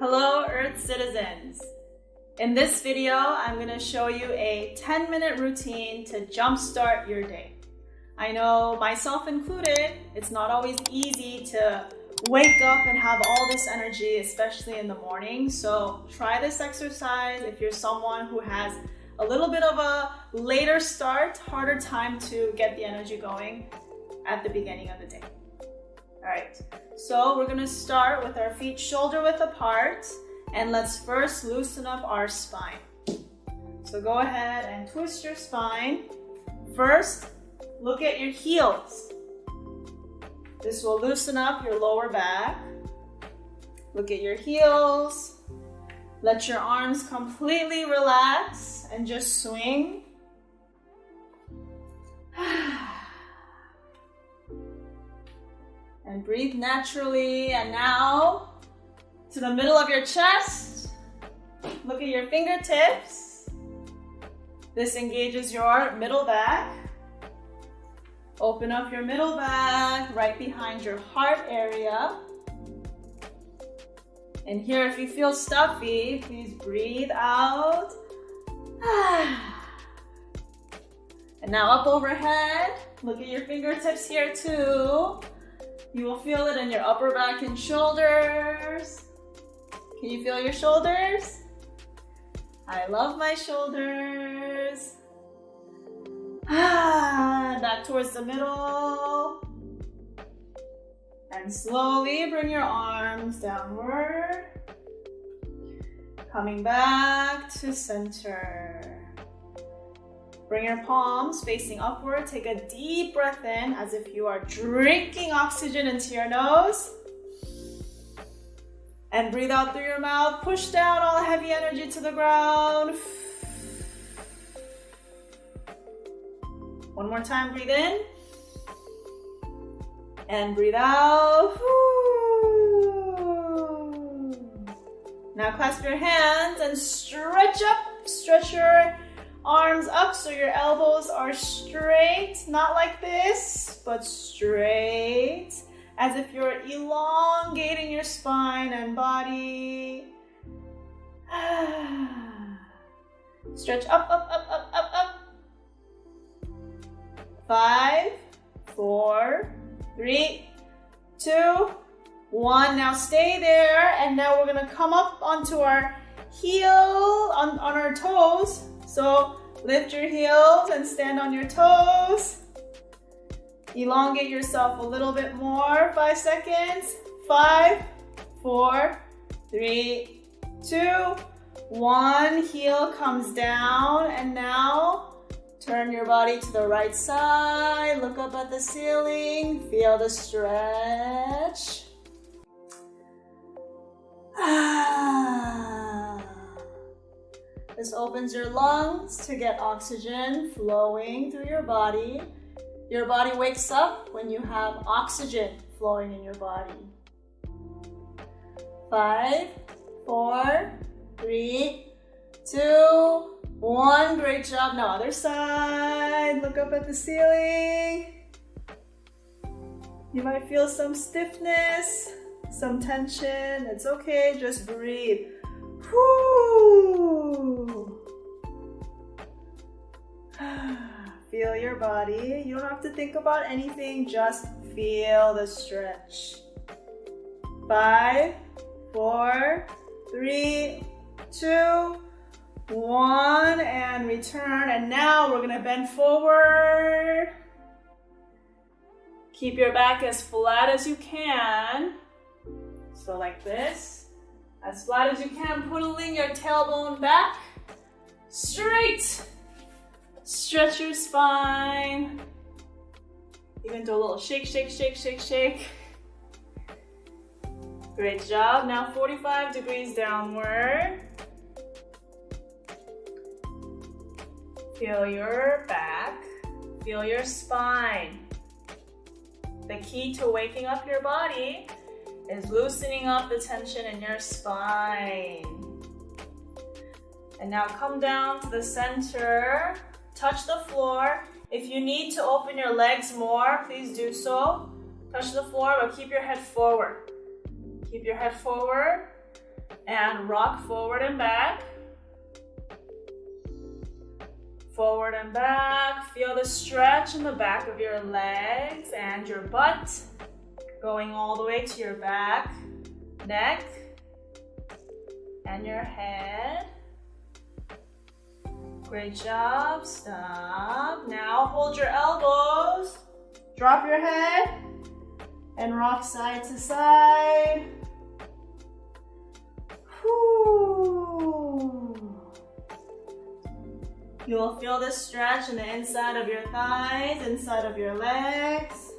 Hello Earth citizens! In this video, I'm going to show you a 10-minute routine to jumpstart your day. I know, myself included, it's not always easy to wake up and have all this energy, especially in the morning. So try this exercise if you're someone who has a little bit of a later start, harder time to get the energy going at the beginning of the day. All right, so we're gonna start with our feet shoulder width apart, and let's first loosen up our spine. So go ahead and twist your spine. First, look at your heels. This will loosen up your lower back. Look at your heels. Let your arms completely relax and just swing. And breathe naturally. And now to the middle of your chest. Look at your fingertips. This engages your middle back. Open up your middle back right behind your heart area. And here, if you feel stuffy, please breathe out. And now up overhead. Look at your fingertips here too. You will feel it in your upper back and shoulders. Can you feel your shoulders? I love my shoulders. Back towards the middle. And slowly bring your arms downward. Coming back to center. Bring your palms facing upward. Take a deep breath in as if you are drinking oxygen into your nose. And breathe out through your mouth. Push down all heavy energy to the ground. One more time, breathe in. And breathe out. Now clasp your hands and stretch up. Stretch your arms up so your elbows are straight. Not like this, but straight. As if you're elongating your spine and body. Stretch up, up, up, up, up, up. 5, 4, 3, 2, 1. Now stay there, and now we're gonna come up onto our heel, on our toes. So lift your heels and stand on your toes. Elongate yourself a little bit more. 5 seconds. 5, 4, 3, 2, 1. Heel comes down, and now turn your body to the right side. Look up at the ceiling. Feel the stretch. This opens your lungs to get oxygen flowing through your body. Your body wakes up when you have oxygen flowing in your body. 5, 4, 3, 2, 1. Great job. Now other side. Look up at the ceiling. You might feel some stiffness, some tension. It's okay. Just breathe. Whoo. Feel your body. You don't have to think about anything. Just feel the stretch. 5, 4, 3, 2, 1, and return. And now we're gonna bend forward. Keep your back as flat as you can. So like this. As flat as you can, pulling your tailbone back. Straight. Stretch your spine. Even do a little shake, shake, shake, shake, shake. Great job. Now 45 degrees downward. Feel your back. Feel your spine. The key to waking up your body is loosening up the tension in your spine. And now come down to the center. Touch the floor. If you need to open your legs more, please do so. Touch the floor, but keep your head forward. Keep your head forward. And rock forward and back. Forward and back. Feel the stretch in the back of your legs and your butt. Going all the way to your back, neck, and your head. Great job. Stop. Now hold your elbows. Drop your head and rock side to side. Whew. You will feel this stretch in the inside of your thighs, inside of your legs.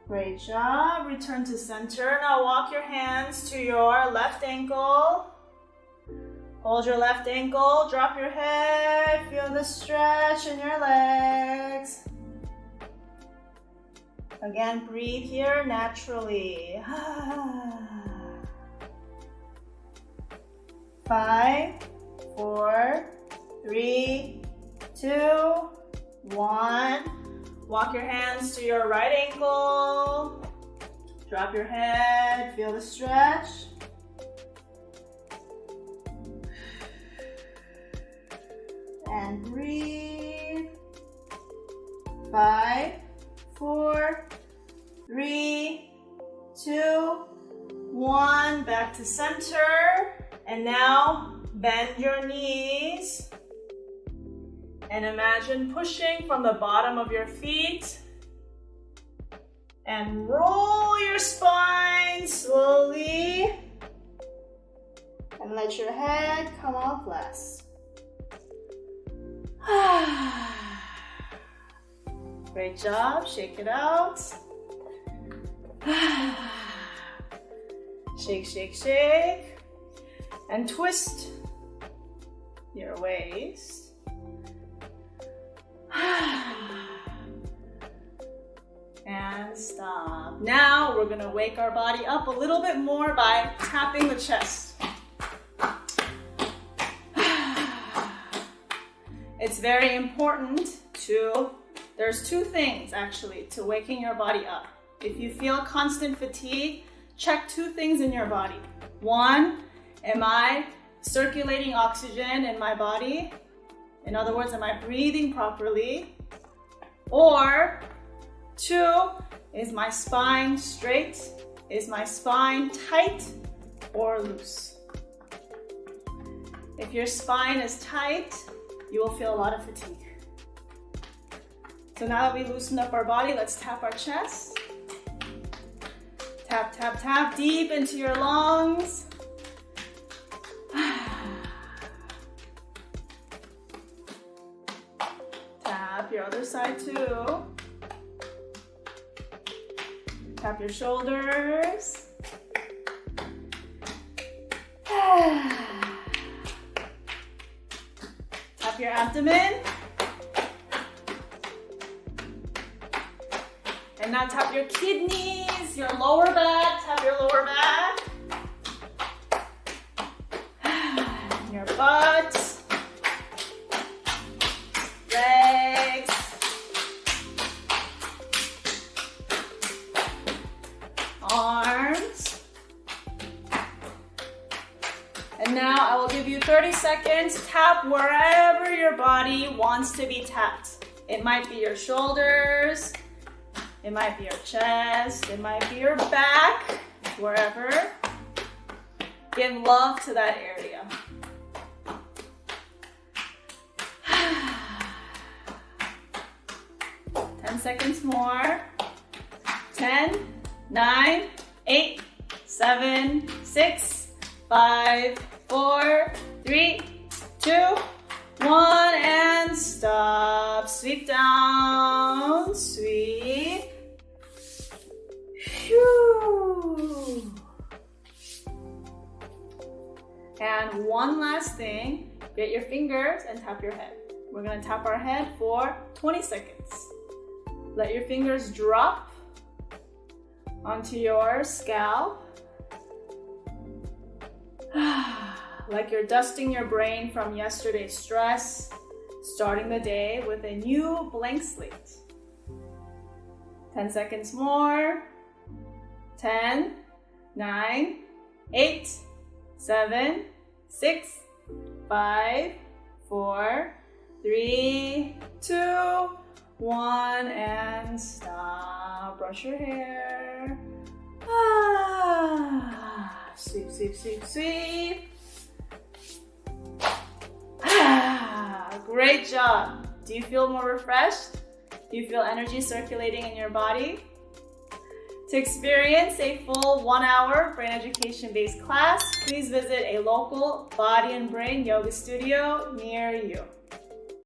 Great job. Return to center. Now walk your hands to your left ankle. Hold your left ankle. Drop your head. Feel the stretch in your legs. Again, breathe here naturally. 5, 4, 3, 2, 1. Walk your hands to your right ankle. Drop your head. Feel the stretch. And breathe. 5, 4, 3, 2, 1. Back to center. And now bend your knees. And imagine pushing from the bottom of your feet. And roll your spine slowly. And let your head come off less. Great job. Shake it out. Shake, shake, shake. And twist your waist. And stop. Now we're gonna wake our body up a little bit more by tapping the chest. It's very important there's two things actually to waking your body up. If you feel constant fatigue, check two things in your body. One, am I circulating oxygen in my body? In other words, am I breathing properly? Or 2, is my spine straight? Is my spine tight or loose? If your spine is tight, you will feel a lot of fatigue. So now that we loosened up our body, let's tap our chest. Tap, tap, tap deep into your lungs. Tap your other side too. Tap your shoulders. Tap your abdomen. And now tap your kidneys, your lower back. Tap your lower back. Your butt. Legs. Arms. And now I will give you 30 seconds. Tap wherever your body wants to be tapped. It might be your shoulders. It might be your chest. It might be your back. Wherever. Give love to that area. 10 seconds more. 10, 9, 8, 7, 6, 5, 4, 3, 2, 1, and stop. Sweep down, sweep. Phew. And one last thing, get your fingers and tap your head. We're gonna tap our head for 20 seconds. Let your fingers drop onto your scalp. Like you're dusting your brain from yesterday's stress, starting the day with a new blank slate. 10 seconds more. 10, 9, 8, 7, 6, 5, 4, 3, 2, 1, and stop. Brush your hair. Sweep, sweep, sweep, sweep. Great job. Do you feel more refreshed? Do you feel energy circulating in your body? To experience a full 1-hour brain education-based class, please visit a local body and brain yoga studio near you.